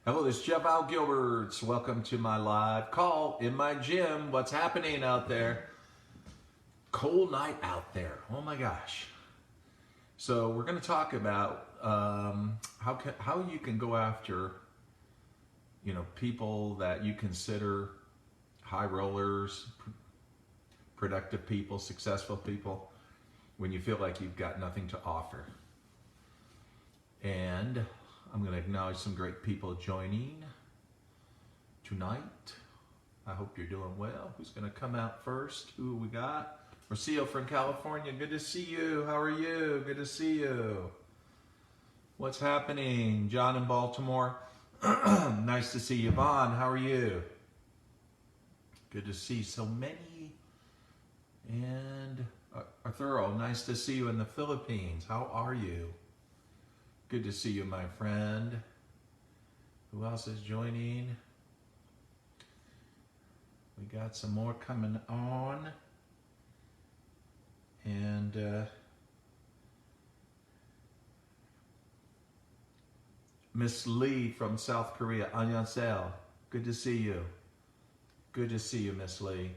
Hello, this is Jeff Al Gilberts. Welcome to my live call in my gym. What's happening out there? Cold night out there. Oh my gosh. So we're going to talk about how you can go after people that you consider high rollers, productive people, successful people, when you feel like you've got nothing to offer. And I'm going to acknowledge some great people joining tonight. I hope you're doing well. Who's going to come out first? Who we got? Rocio from California. Good to see you. How are you? Good to see you. What's happening? John in Baltimore. Nice to see you. Vaughn, how are you? Good to see so many. And Arturo, nice to see you in the Philippines. How are you? Good to see you, my friend. Who else is joining? We got some more coming on. And Miss Lee from South Korea, Annyeonghaseyo. Good to see you. Good to see you, Miss Lee.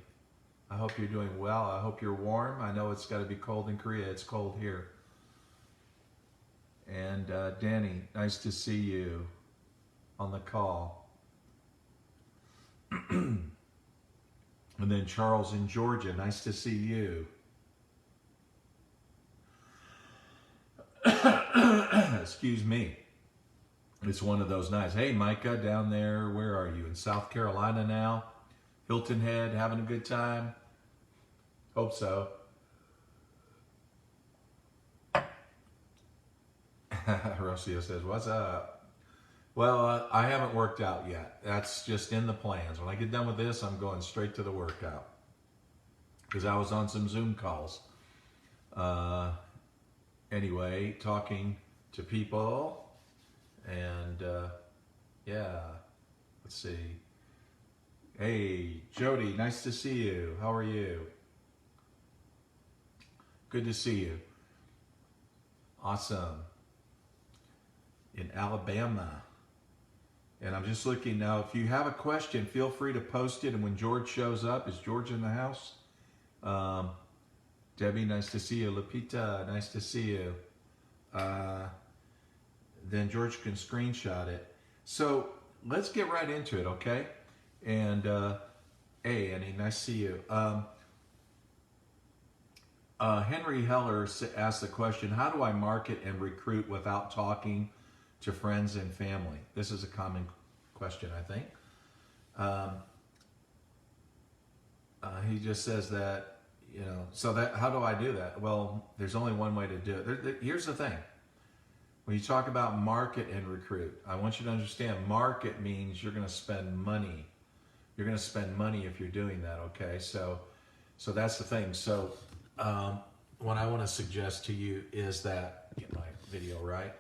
I hope you're doing well. I hope you're warm. I know it's got to be cold in Korea. It's cold here. And Danny, nice to see you on the call. And then Charles in Georgia, nice to see you. Excuse me. It's one of those nights. Hey, Micah, down there, where are you? In South Carolina now? Hilton Head, having a good time? Hope so. Rocio says, what's up? Well, I haven't worked out yet. That's just in the plans. When I get done with this, I'm going straight to the workout. Because I was on some Zoom calls. Anyway, talking to people. And yeah, let's see. Hey, Jody, nice to see you. How are you? Good to see you. Awesome. In Alabama. And I'm just looking now. If you have a question, feel free to post it. And when George shows up, is George in the house? Debbie, nice to see you. Lupita, nice to see you. Then George can screenshot it. So let's get right into it, okay? And hey, Annie, nice to see you. Henry Heller asked the question, how do I market and recruit without talking to friends and family? This is a common question, I think. He just says that, so that how do I do that? Well, there's only one way to do it. Here's the thing. When you talk about market and recruit, I want you to understand market means you're going to spend money. You're going to spend money if you're doing that, okay? So that's the thing. So what I want to suggest to you is that, get my video right.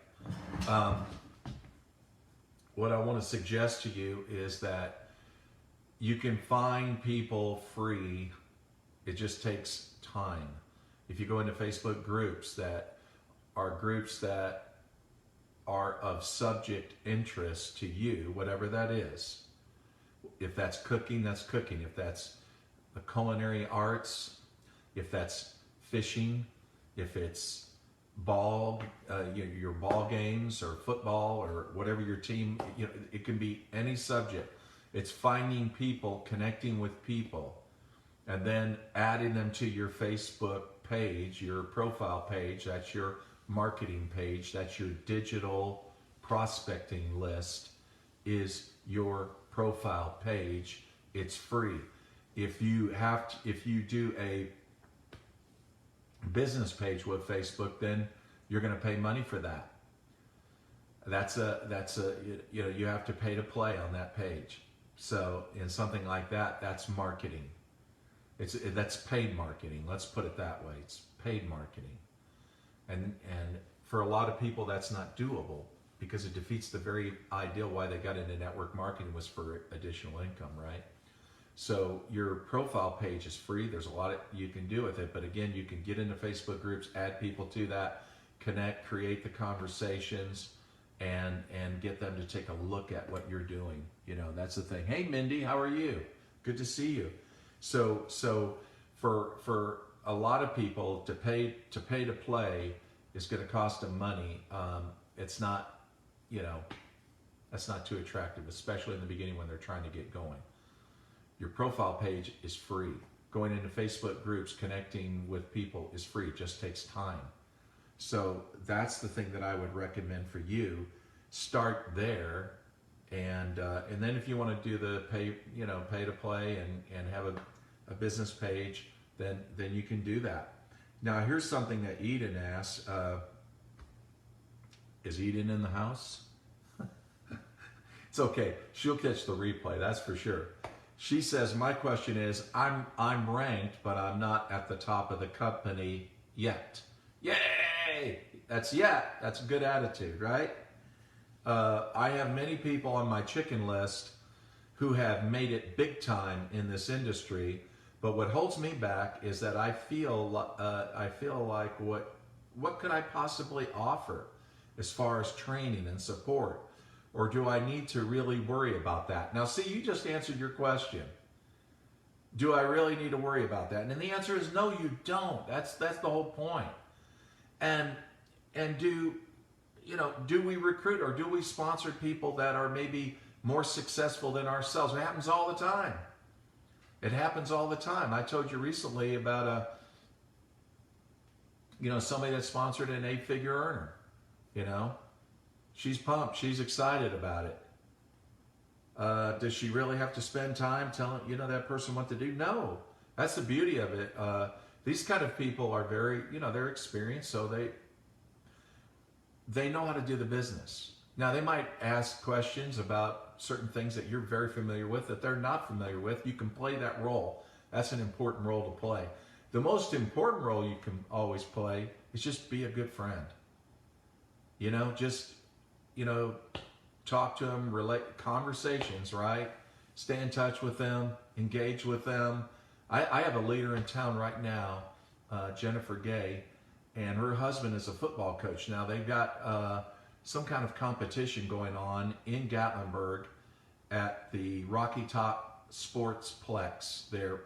What I want to suggest to you is that you can find people free. It just takes time. If you go into Facebook groups that are of subject interest to you, whatever that is. If that's cooking, that's cooking. If that's the culinary arts, if that's fishing, if it's your ball games or football or whatever your team, it can be any subject. It's finding people, connecting with people, and then adding them to your Facebook page, your profile page. That's your marketing page. That's your digital prospecting list, is your profile page. It's free. If you do a business page with Facebook, then you're going to pay money for that. You have to pay to play on that page. So in something like that, that's marketing. That's paid marketing. Let's put it that way. It's paid marketing. And for a lot of people, that's not doable because it defeats the very ideal why they got into network marketing, was for additional income, right? So your profile page is free. There's a lot you can do with it, but again, you can get into Facebook groups, add people to that, connect, create the conversations, and get them to take a look at what you're doing. You know, that's the thing. Hey, Mindy, how are you? Good to see you. So for a lot of people to pay to play is going to cost them money. It's not, you know, that's not too attractive, especially in the beginning when they're trying to get going. Your profile page is free. Going into Facebook groups, connecting with people is free. It just takes time. So that's the thing that I would recommend for you. Start there, and then if you want to do the pay to play and have a business page, then you can do that. Now here's something that Eden asks. Is Eden in the house? It's okay. She'll catch the replay, that's for sure. She says, my question is, I'm ranked, but I'm not at the top of the company yet. Yay! That's yet. That's a good attitude, right? I have many people on my chicken list who have made it big time in this industry, but what holds me back is that I feel like what could I possibly offer as far as training and support? Or do I need to really worry about that? Now, see, you just answered your question. Do I really need to worry about that? And the answer is no, you don't. That's the whole point. And do we recruit or do we sponsor people that are maybe more successful than ourselves? It happens all the time. It happens all the time. I told you recently about somebody that sponsored an 8-figure earner. You know, she's pumped. She's excited about it. Does she really have to spend time telling that person what to do? No. That's the beauty of it. These kind of people are very, they're experienced, so they know how to do the business. Now, they might ask questions about certain things that you're very familiar with that they're not familiar with. You can play that role. That's an important role to play. The most important role you can always play is just be a good friend. Talk to them, relate conversations, right? Stay in touch with them, engage with them. I have a leader in town right now, Jennifer Gay, and her husband is a football coach. Now they've got some kind of competition going on in Gatlinburg at the Rocky Top Sportsplex there,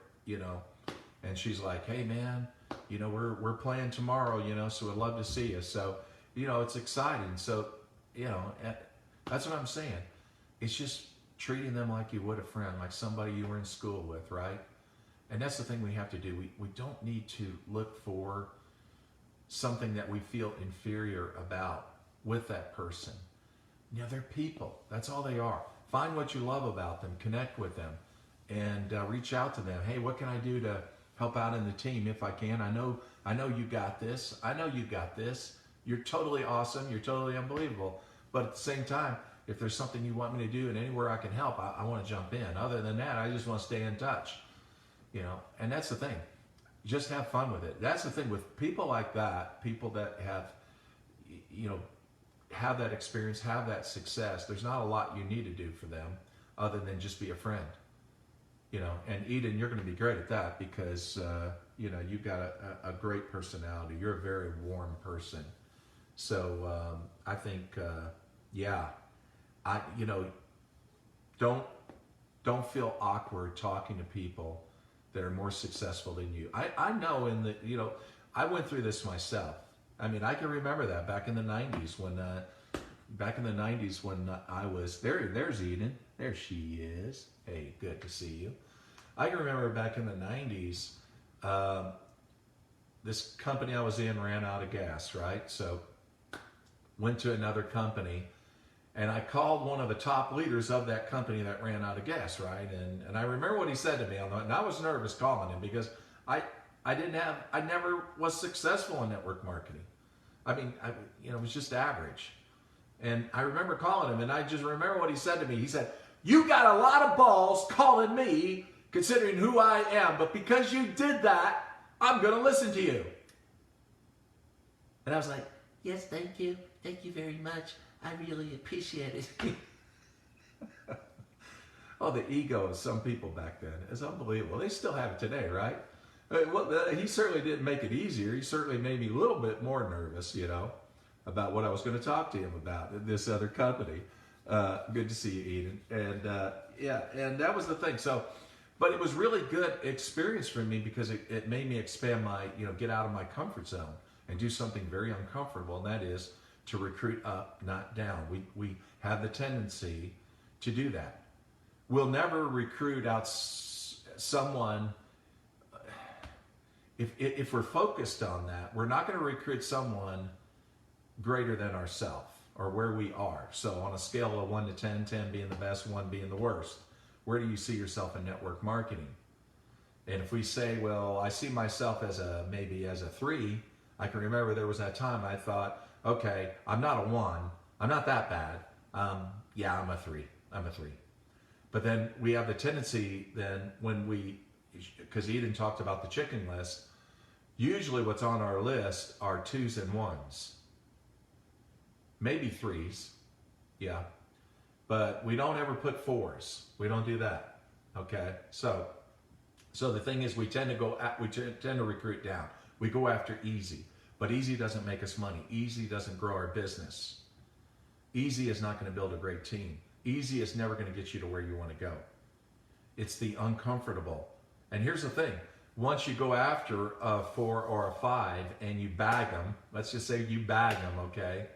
and she's like, hey man, we're playing tomorrow, so we'd love to see you. So, it's exciting. So, that's what I'm saying. It's just treating them like you would a friend, like somebody you were in school with, right? And that's the thing we have to do. We don't need to look for something that we feel inferior about with that person. They're people. That's all they are. Find what you love about them, connect with them, and reach out to them. Hey, what can I do to help out in the team if I can? I know you got this. I know you got this. You're totally awesome. You're totally unbelievable. But at the same time, if there's something you want me to do and anywhere I can help, I want to jump in. Other than that, I just want to stay in touch. And that's the thing. Just have fun with it. That's the thing with people like that, people that have, have that experience, have that success. There's not a lot you need to do for them other than just be a friend. And Eden, you're going to be great at that because, you've got a great personality. You're a very warm person. So I think, don't feel awkward talking to people that are more successful than you. I know I went through this myself. I mean, I can remember that back in the 90s when I was there. There's Eden. There she is. Hey, good to see you. I can remember back in the 90s, this company I was in ran out of gas, right? So went to another company, and I called one of the top leaders of that company that ran out of gas, right? And I remember what he said to me on that, and I was nervous calling him because I never was successful in network marketing. I mean, it was just average. And I remember calling him, and I just remember what he said to me. He said, "You got a lot of balls calling me, considering who I am, but because you did that, I'm going to listen to you." And I was like, "Yes, thank you. Thank you very much. I really appreciate it." Oh, the ego of some people back then is unbelievable. They still have it today, right? Well, he certainly didn't make it easier. He certainly made me a little bit more nervous, about what I was going to talk to him about, this other company. Good to see you, Eden. And yeah, and that was the thing. So, but it was really good experience for me because it made me expand my, get out of my comfort zone and do something very uncomfortable, and that is to recruit up, not down. We have the tendency to do that. We'll never recruit out someone. If we're focused on that, we're not going to recruit someone greater than ourselves or where we are. So on a scale of 1 to 10, 10 being the best, 1 being the worst, where do you see yourself in network marketing? And if we say, well, I see myself as maybe as a 3, I can remember there was that time I thought, okay, I'm not a 1, I'm not that bad. Yeah, I'm a 3. But then we have the tendency then because Eden talked about the chicken list, usually what's on our list are 2s and 1s. Maybe 3s, yeah. But we don't ever put 4s. We don't do that, okay? So the thing is we tend to recruit down. We go after easy, but easy doesn't make us money. Easy doesn't grow our business. Easy is not going to build a great team. Easy is never going to get you to where you want to go. It's the uncomfortable. And here's the thing. Once you go after a 4 or a 5 and you bag them, let's just say you bag them, okay?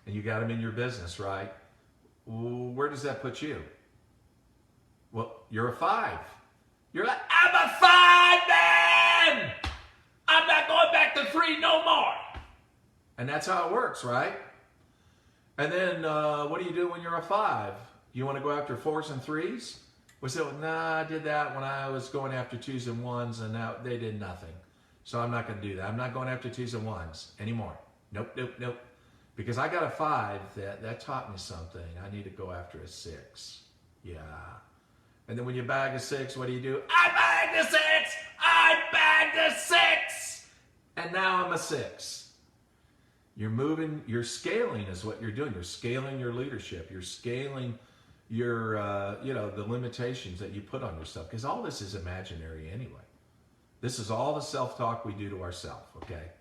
And you got them in your business, right? Where does that put you? Well, you're a 5. You're like, I'm a 5, man! I'm not going back to 3 no more. And that's how it works, right? And then what do you do when you're a 5? You want to go after 4s and 3s? We say, well, nah, I did that when I was going after 2s and 1s, and now they did nothing. So I'm not going to do that. I'm not going after 2s and 1s anymore. Nope. Because I got a 5 that taught me something. I need to go after a 6. Yeah. And then when you bag a 6, what do? I bagged a 6! I bagged a 6! And now I'm a 6. You're scaling is what you're doing. You're scaling your leadership. You're scaling your, the limitations that you put on yourself. Because all this is imaginary anyway. This is all the self-talk we do to ourselves, okay?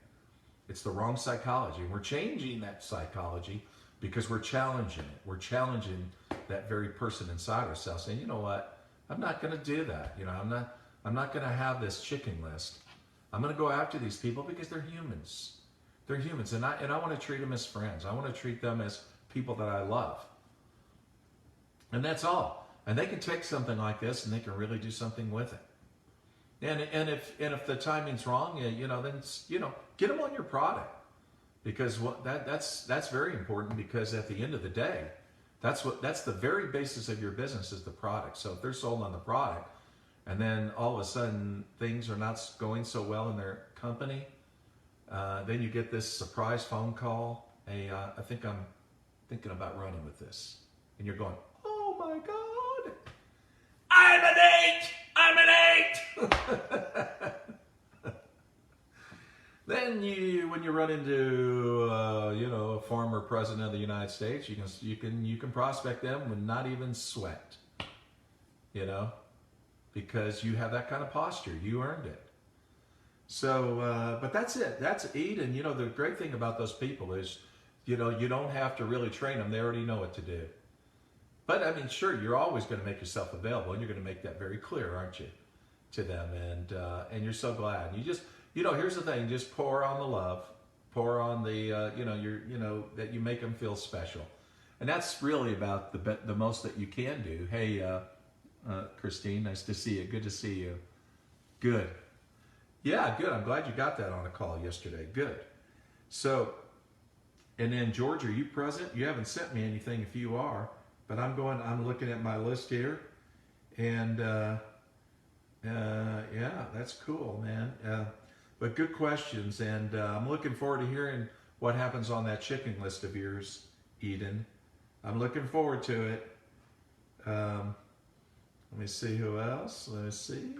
It's the wrong psychology. And we're changing that psychology because we're challenging it. We're challenging that very person inside ourselves, saying, you know what? I'm not going to do that. I'm not going to have this chicken list. I'm going to go after these people because they're humans. They're humans, and I want to treat them as friends. I want to treat them as people that I love. And that's all. And they can take something like this and they can really do something with it. And if the timing's wrong, then get them on your product, because that's very important, because at the end of the day, that's the very basis of your business is the product. So if they're sold on the product, and then all of a sudden things are not going so well in their company, then you get this surprise phone call. Hey, I think I'm thinking about running with this, and you're going, oh my God, I'm an 8. Then when you run into a former president of the United States, you can prospect them and not even sweat, because you have that kind of posture. You earned it. So, but that's it. That's Eden. The great thing about those people is, you don't have to really train them. They already know what to do. But I mean, sure, you're always going to make yourself available, and you're going to make that very clear, aren't you, to them? And you're so glad. You just, here's the thing: just pour on the love, pour on the, that you make them feel special, and that's really about the most that you can do. Hey, Christine, nice to see you. Good to see you. Good. Yeah, good. I'm glad you got that on a call yesterday. Good. So, and then George, are you present? You haven't sent me anything if you are, but I'm looking at my list here, and yeah, that's cool, man. But good questions, and I'm looking forward to hearing what happens on that chicken list of yours, Eden. I'm looking forward to it. Let me see who else. Let me see.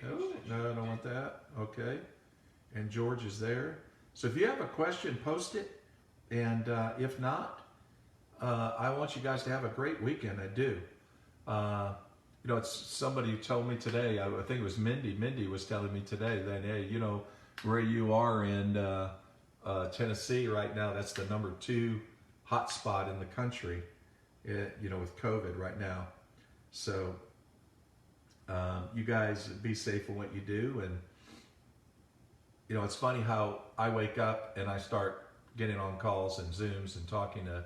Oh, no, I don't want that. Okay. And George is there. So if you have a question, post it. And if not, I want you guys to have a great weekend. I do. It's somebody who told me today, I think it was Mindy. Mindy was telling me today that, hey, where you are in Tennessee right now. That's the #2 hotspot in the country, with COVID right now. So you guys be safe in what you do. And, it's funny how I wake up and I start getting on calls and Zooms and talking to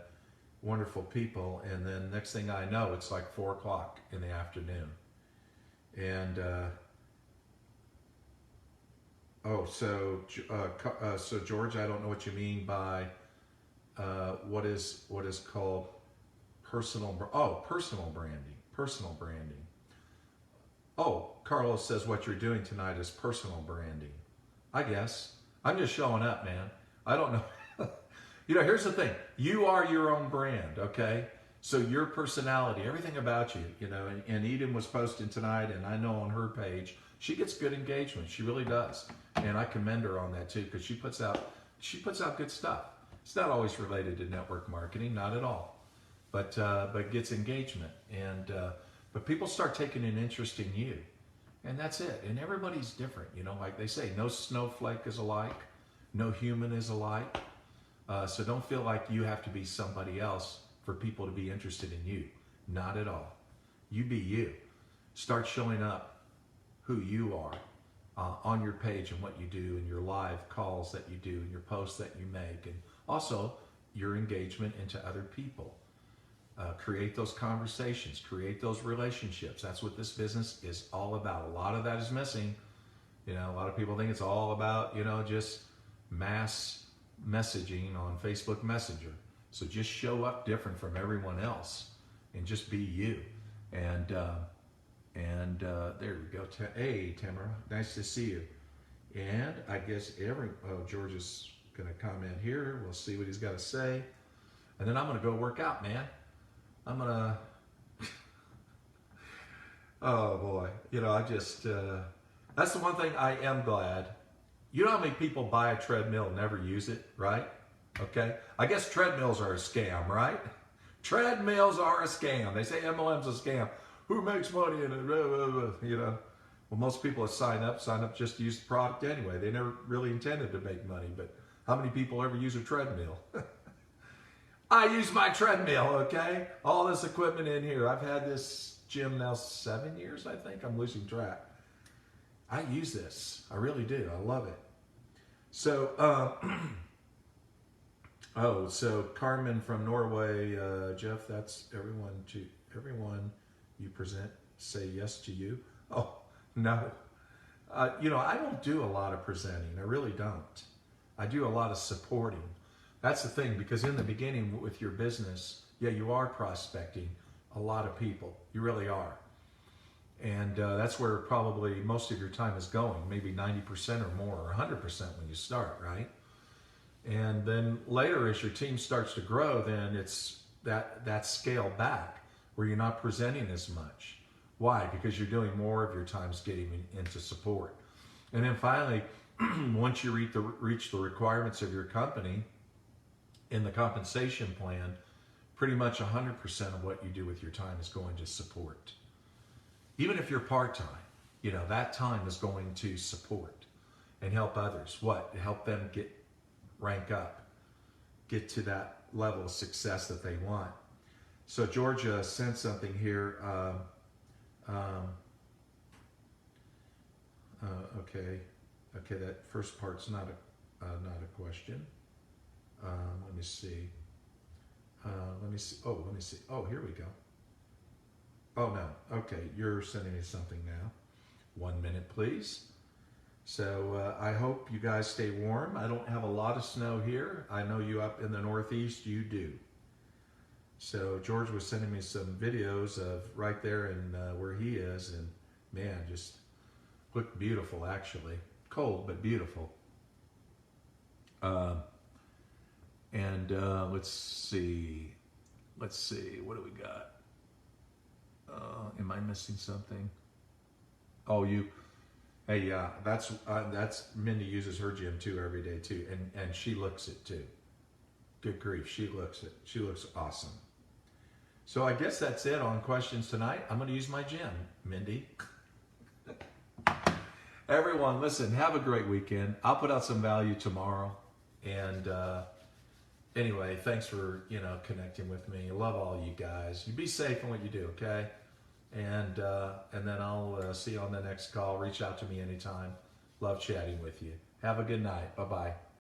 wonderful people. And then next thing I know, it's like 4 o'clock in the afternoon. And, so George, I don't know what you mean by what is called personal branding. Oh, Carlos says what you're doing tonight is personal branding. I guess I'm just showing up, man. I don't know. Here's the thing. You are your own brand, okay? So your personality, everything about you, and Eden was posting tonight, and I know on her page, she gets good engagement. She really does. And I commend her on that too, because she puts out good stuff. It's not always related to network marketing, not at all, but gets engagement. And but people start taking an interest in you, and that's it. And everybody's different, like they say, no snowflake is alike, no human is alike. So don't feel like you have to be somebody else for people to be interested in you. Not at all. You be you. Start showing up who you are on your page and what you do, and your live calls that you do, and your posts that you make, and also your engagement into other people. Create those conversations, create those relationships. That's what this business is all about. A lot of that is missing. A lot of people think it's all about, just mass messaging on Facebook Messenger. So just show up different from everyone else and just be you. And there we go. Hey, Tamara, nice to see you. And I guess George is going to comment here. We'll see what he's got to say. And then I'm going to go work out, man. I'm going to, oh boy, that's the one thing I am glad. You know how many people buy a treadmill and never use it, right? Okay. I guess treadmills are a scam, right? Treadmills are a scam. They say MLM's a scam. Who makes money in it? Well, most people that sign up just to use the product anyway. They never really intended to make money, but how many people ever use a treadmill? I use my treadmill, okay? All this equipment in here. I've had this gym now 7 years, I think. I'm losing track. I use this. I really do. I love it. So, so Carmen from Norway, Jeff, that's everyone you present say yes to you. Oh, no. I don't do a lot of presenting. I really don't. I do a lot of supporting. That's the thing, because in the beginning with your business, you are prospecting a lot of people. You really are. And that's where probably most of your time is going, maybe 90% or more, or 100% when you start, right? And then later, as your team starts to grow, then it's that scale back where you're not presenting as much. Why? Because you're doing more of your times getting into support. And then finally, once you reach the requirements of your company in the compensation plan, pretty much 100% of what you do with your time is going to support. Even if you're part-time, that time is going to support and help others. What? Help them rank up, get to that level of success that they want. So Georgia sent something here. Okay, that first part's not a question. Let me see. Let me see. Oh, here we go. Oh no. Okay, you're sending me something now. 1 minute, please. So I hope you guys stay warm. I don't have a lot of snow here. I know you up in the Northeast, you do. So George was sending me some videos of right there and where he is, and man, just looked beautiful actually. Cold, but beautiful. Let's see, what do we got? Am I missing something? Oh, hey, yeah, that's Mindy uses her gym too every day too, and she looks it too. Good grief, she looks it. She looks awesome. So I guess that's it on questions tonight. I'm going to use my gym, Mindy. Everyone, listen, have a great weekend. I'll put out some value tomorrow, And anyway, thanks for connecting with me. I love all you guys. You be safe in what you do, okay? And then I'll see you on the next call. Reach out to me anytime. Love chatting with you. Have a good night. Bye bye.